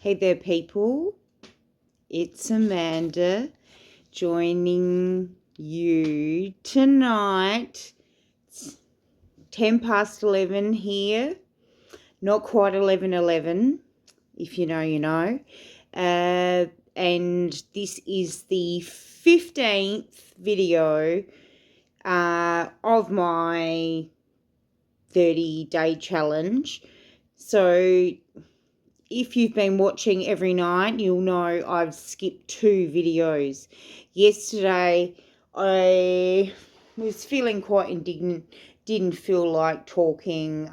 Hey there, people. It's Amanda joining you tonight. It's 10 past 11 here. Not quite 11:11, if you know, you know. And this is the 15th video of my 30-day challenge. So if you've been watching every night, you'll know I've skipped 2 videos. Yesterday, I was feeling quite indignant, didn't feel like talking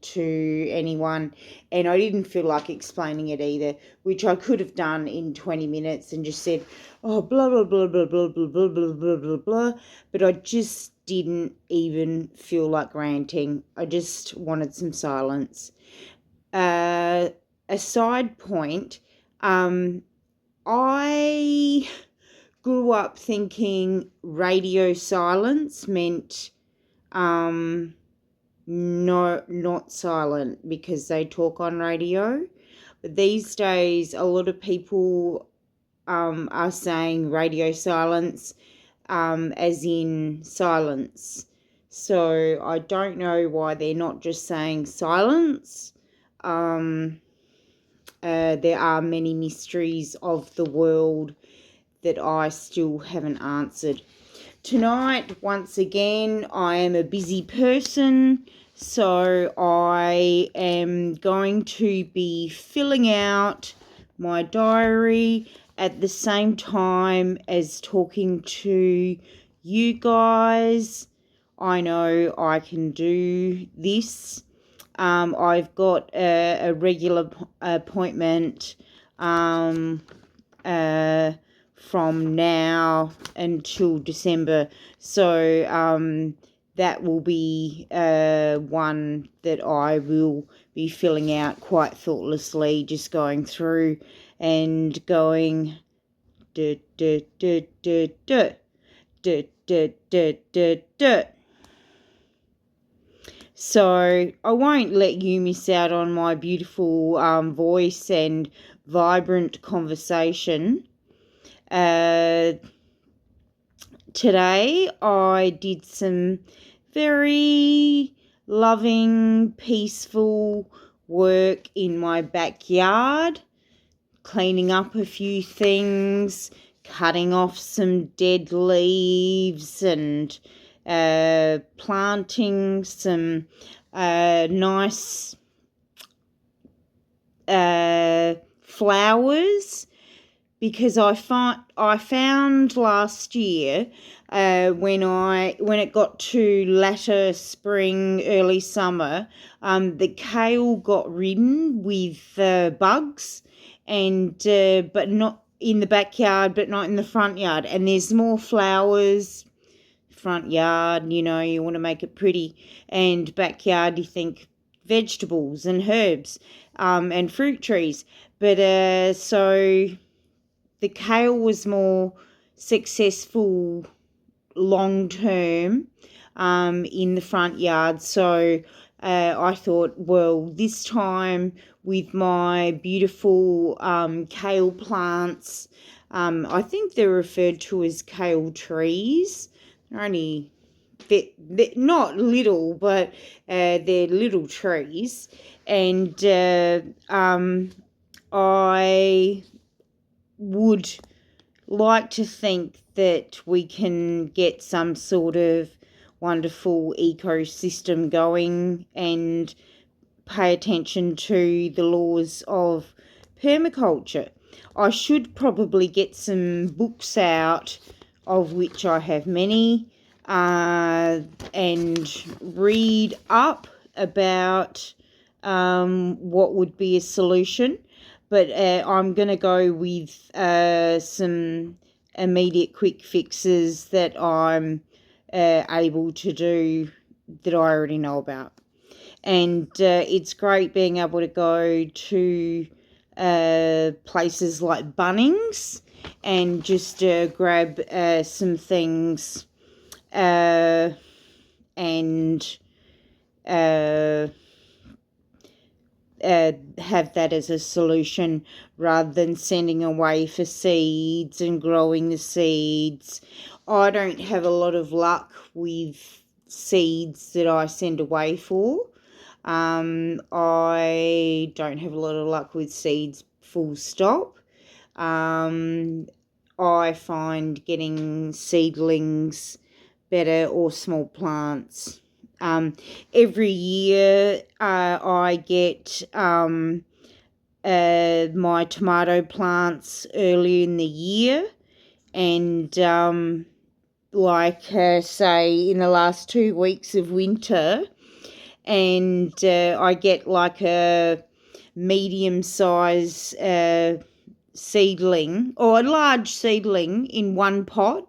to anyone, and I didn't feel like explaining it either, which I could have done in 20 minutes and just said, oh, blah, blah, blah, blah, blah, blah, blah, blah, blah, blah, blah, but I just didn't even feel like ranting. I just wanted some silence. A side point, I grew up thinking radio silence meant no, not silent, because they talk on radio. But these days, a lot of people are saying radio silence as in silence. So I don't know why they're not just saying silence. There are many mysteries of the world that I still haven't answered. Tonight, once again, I am a busy person, so I am going to be filling out my diary at the same time as talking to you guys. I know I can do this. I've got a regular appointment from now until December, so that will be one that I will be filling out quite thoughtlessly, just going through and going duh, duh, duh, duh, duh, duh, duh, duh, duh, duh. So I won't let you miss out on my beautiful voice and vibrant conversation. Today I did some very loving, peaceful work in my backyard, cleaning up a few things, cutting off some dead leaves and planting some nice flowers, because I found last year when it got to latter spring, early summer, the kale got ridden with bugs, and but not in the backyard, but not in the front yard. And there's more flowers front yard, you know, you want to make it pretty, and backyard you think vegetables and herbs and fruit trees. But so the kale was more successful long term in the front yard. So I thought, well, this time with my beautiful kale plants, I think they're referred to as kale trees. They're only, they're not little, but they're little trees. And I would like to think that we can get some sort of wonderful ecosystem going and pay attention to the laws of permaculture. I should probably get some books out, of which I have many, and read up about what would be a solution. But I'm going to go with some immediate quick fixes that I'm able to do that I already know about. And it's great being able to go to places like Bunnings and just grab some things and have that as a solution rather than sending away for seeds and growing the seeds. I don't have a lot of luck with seeds that I send away for. I don't have a lot of luck with seeds, full stop. I find getting seedlings better, or small plants. Every year I get my tomato plants early in the year, and say in the last 2 weeks of winter, and I get like a medium size seedling or a large seedling in one pot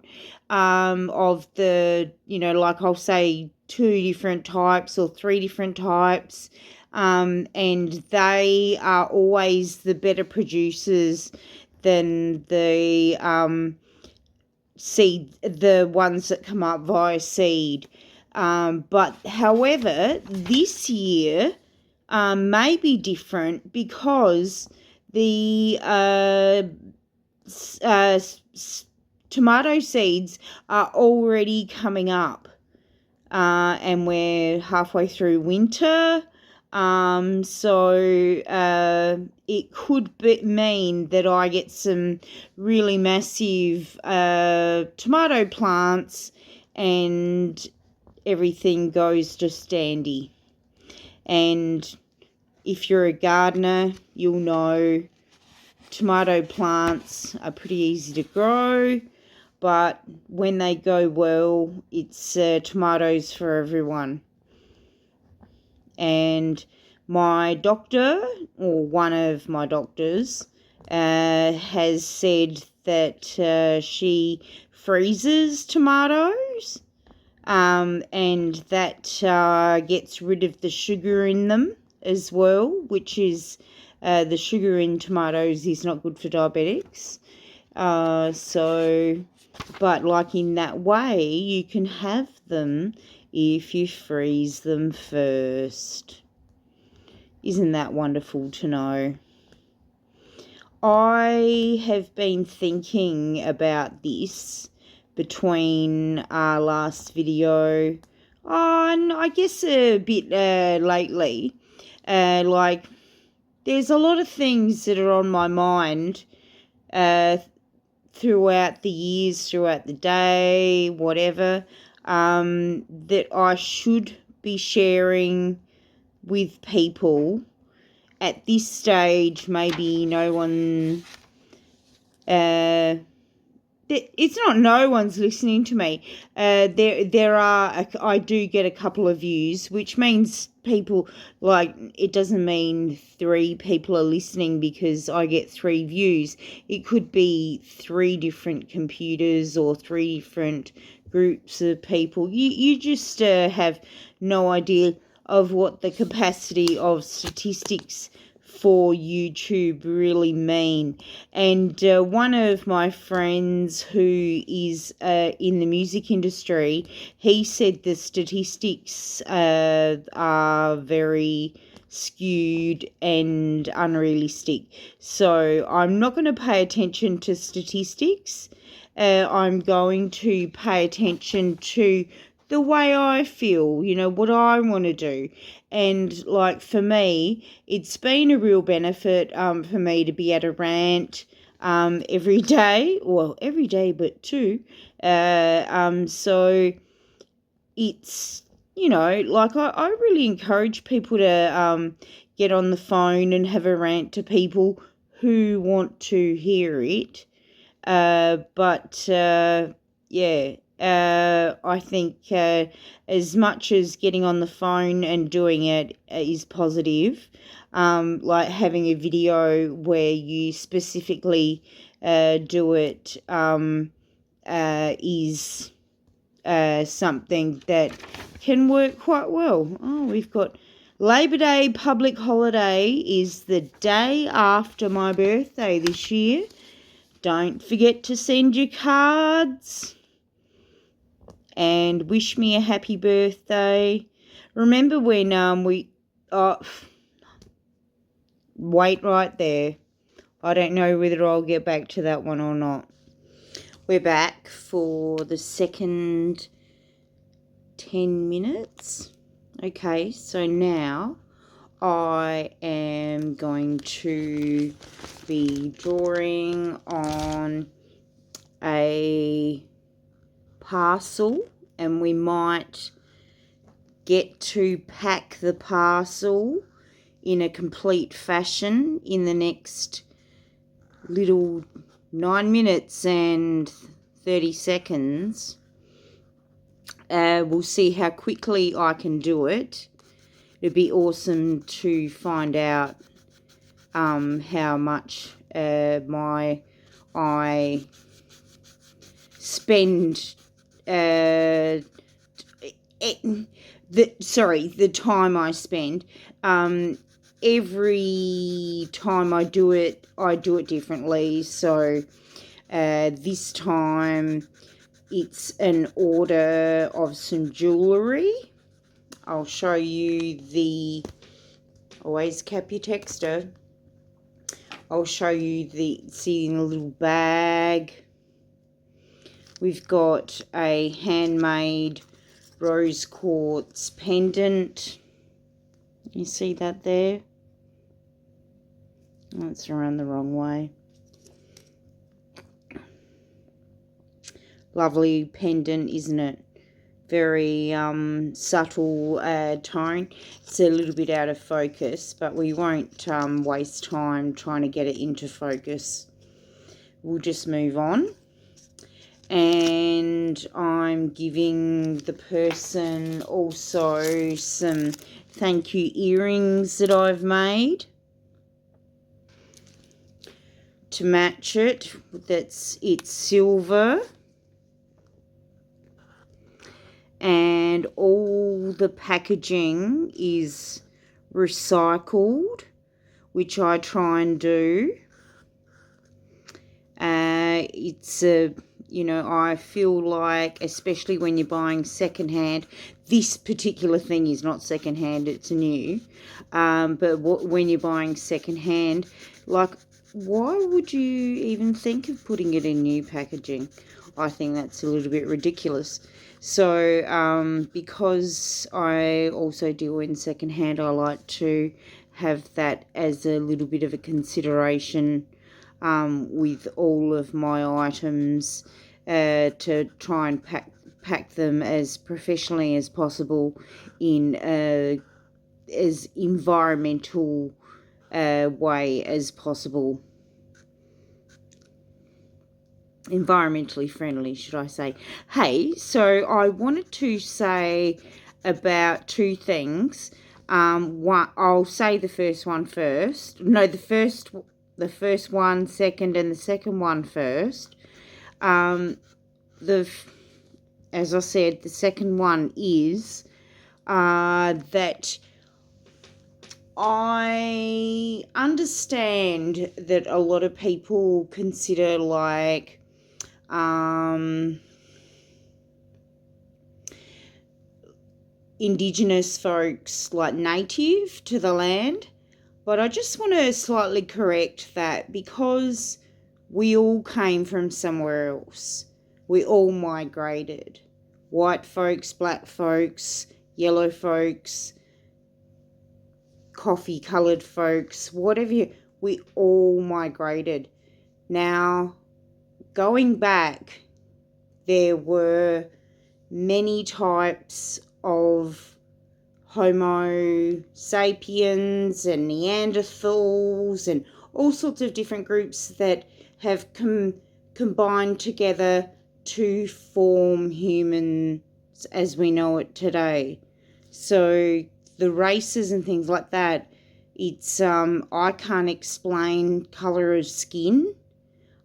of the, like I'll say 2 different types or 3 different types, and they are always the better producers than the seed, the ones that come up via seed. But however, this year may be different because the tomato seeds are already coming up, and we're halfway through winter. So it could mean that I get some really massive tomato plants and everything goes just dandy. And if you're a gardener, you'll know tomato plants are pretty easy to grow, but when they go well, it's tomatoes for everyone. And my doctor, or one of my doctors, has said that she freezes tomatoes, and that gets rid of the sugar in them as well, which is the sugar in tomatoes is not good for diabetics. But like in that way, you can have them if you freeze them first. Isn't that wonderful to know? I have been thinking about this between our last video and I guess a bit lately. There's a lot of things that are on my mind throughout the years, throughout the day, whatever, that I should be sharing with people. At this stage, maybe no one, it's not no one's listening to me. I do get a couple of views, which means people, it doesn't mean 3 people are listening because I get 3 views. It could be 3 different computers or 3 different groups of people. You just have no idea of what the capacity of statistics for YouTube really mean. And one of my friends who is in the music industry, he said the statistics are very skewed and unrealistic. So I'm not going to pay attention to statistics. I'm going to pay attention to the way I feel, what I want to do. And for me, it's been a real benefit for me to be at a rant every day. Well, every day but 2. So it's, I really encourage people to get on the phone and have a rant to people who want to hear it. I think as much as getting on the phone and doing it is positive, having a video where you specifically do it is something that can work quite well. Oh, we've got Labor Day public holiday is the day after my birthday this year. Don't forget to send your cards and wish me a happy birthday. Remember when wait right there. I don't know whether I'll get back to that one or not. We're back for the second 10 minutes. Okay, so now I am going to be drawing on a parcel, and we might get to pack the parcel in a complete fashion in the next little 9 minutes and 30 seconds. We'll see how quickly I can do it. It'd be awesome to find out how much I spend the time I spend. Every time I do it differently. So this time it's an order of some jewellery. I'll show you always cap your texter. I'll show you see in a little bag. We've got a handmade rose quartz pendant. You see that there? Oh, it's around the wrong way. Lovely pendant, isn't it? Very subtle tone. It's a little bit out of focus, but we won't waste time trying to get it into focus. We'll just move on. And I'm giving the person also some thank you earrings that I've made to match it. It's silver. And all the packaging is recycled, which I try and do. I feel like, especially when you're buying secondhand, this particular thing is not secondhand, it's new. But when you're buying secondhand, like, why would you even think of putting it in new packaging? I think that's a little bit ridiculous. So because I also deal in secondhand, I like to have that as a little bit of a consideration with all of my items, to try and pack them as professionally as possible in as environmental way as possible. Environmentally friendly, should I say. Hey, so I wanted to say about two things. One, I'll say the first one first. No, the first one second, and the second one first. As I said, the second one is that I understand that a lot of people consider like Indigenous folks like native to the land, but I just want to slightly correct that, because we all came from somewhere else. We all migrated. White folks, black folks, yellow folks, coffee-coloured folks, whatever. We all migrated. Now, going back, there were many types of Homo sapiens and Neanderthals and all sorts of different groups that have combined together to form humans as we know it today. So the races and things like that, it's I can't explain colour of skin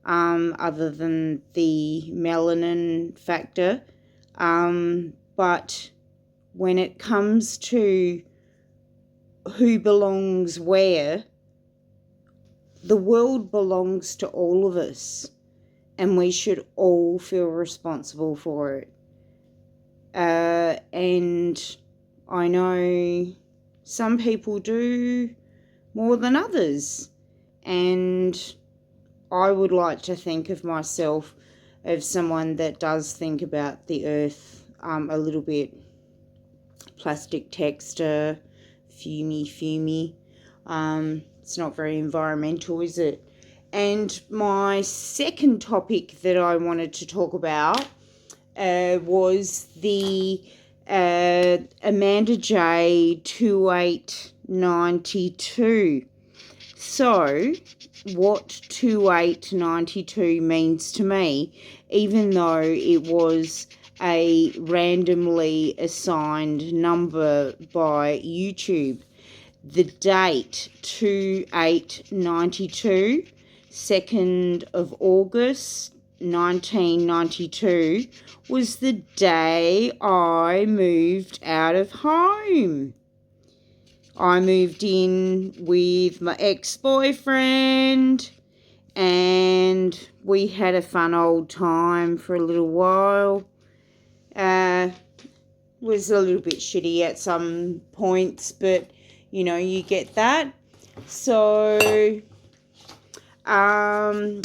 other than the melanin factor, but when it comes to who belongs where, the world belongs to all of us, and we should all feel responsible for it. And I know some people do more than others. And I would like to think of myself as someone that does think about the earth a little bit. Plastic texture, fumey. It's not very environmental, is it? And my second topic that I wanted to talk about was the Amanda J 2892. So, what 2892 means to me, even though it was a randomly assigned number by YouTube, the date 2892, 2nd of August 1992, was the day I moved out of home. I moved in with my ex-boyfriend and we had a fun old time for a little while. Was a little bit shitty at some points, but you know, you get that. So I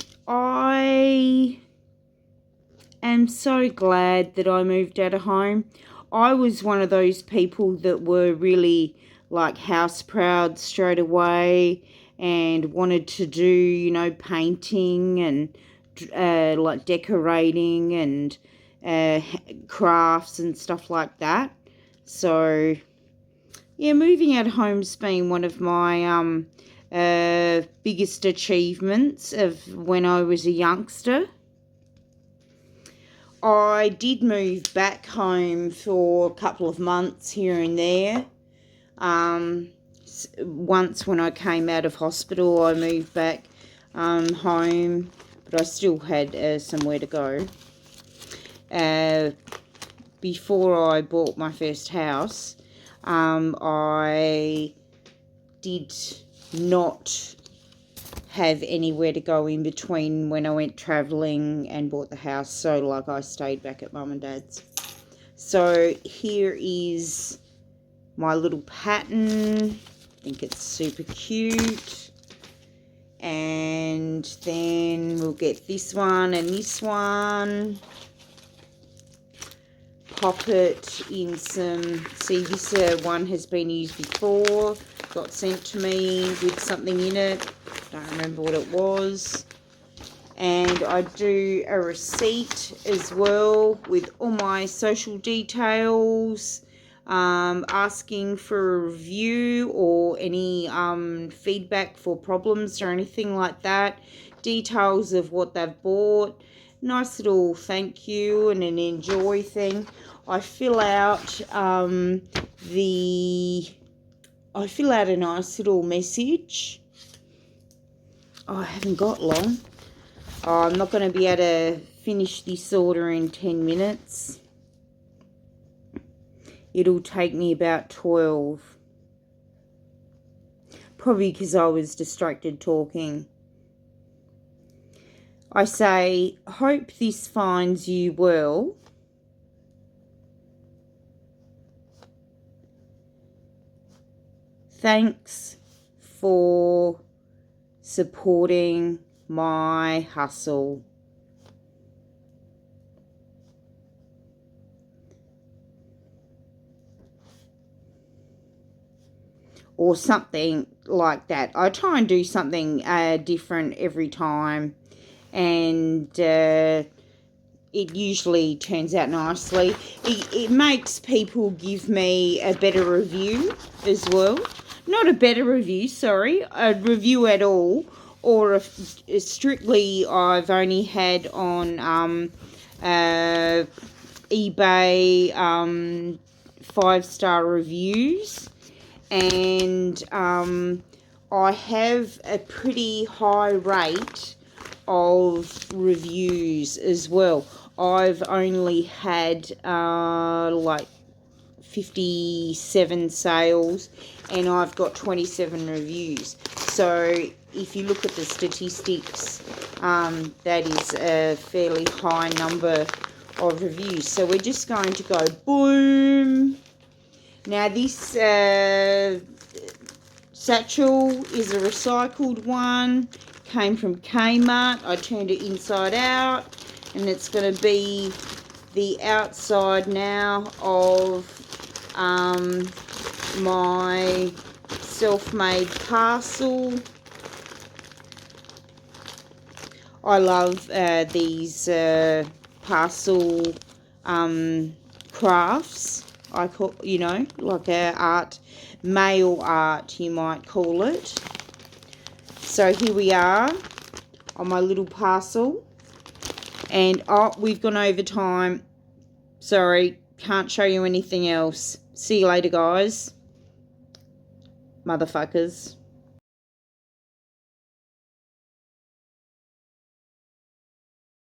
am so glad that I moved out of home. I was one of those people that were really like house proud straight away and wanted to do, you know, painting and like decorating and crafts and stuff like that. So yeah, moving out of home's been one of my biggest achievements of when I was a youngster. I did move back home for a couple of months here and there. Once when I came out of hospital, I moved back home, but I still had somewhere to go. Before I bought my first house, I did not have anywhere to go in between when I went travelling and bought the house, so like I stayed back at mum and dad's. So here is my little pattern. I think it's super cute. And then we'll get this one and this one. Pop it in some, see this one has been used before, got sent to me with something in it, don't remember what it was. And I do a receipt as well with all my social details, asking for a review or any feedback for problems or anything like that, details of what they've bought, nice little thank you and an enjoy thing. I fill out a nice little message. Oh, I haven't got long. Oh, I'm not going to be able to finish this order in 10 minutes. It'll take me about 12. Probably because I was distracted talking. I say, hope this finds you well. Thanks for supporting my hustle. Or something like that. I try and do something different every time, and it usually turns out nicely. It makes people give me a better review as well. Not a better review, sorry, a review at all, or if strictly I've only had on eBay 5-star reviews, and I have a pretty high rate of reviews as well. I've only had like 57 sales and I've got 27 reviews. So if you look at the statistics, that is a fairly high number of reviews. So we're just going to go boom. Now this satchel is a recycled one. Came from Kmart. I turned it inside out, and it's going to be the outside now of my self-made parcel. I love these parcel crafts. I call, you know, like art, mail art, you might call it. So here we are on my little parcel, and we've gone over time. Sorry, can't show you anything else. See you later, guys. Motherfuckers.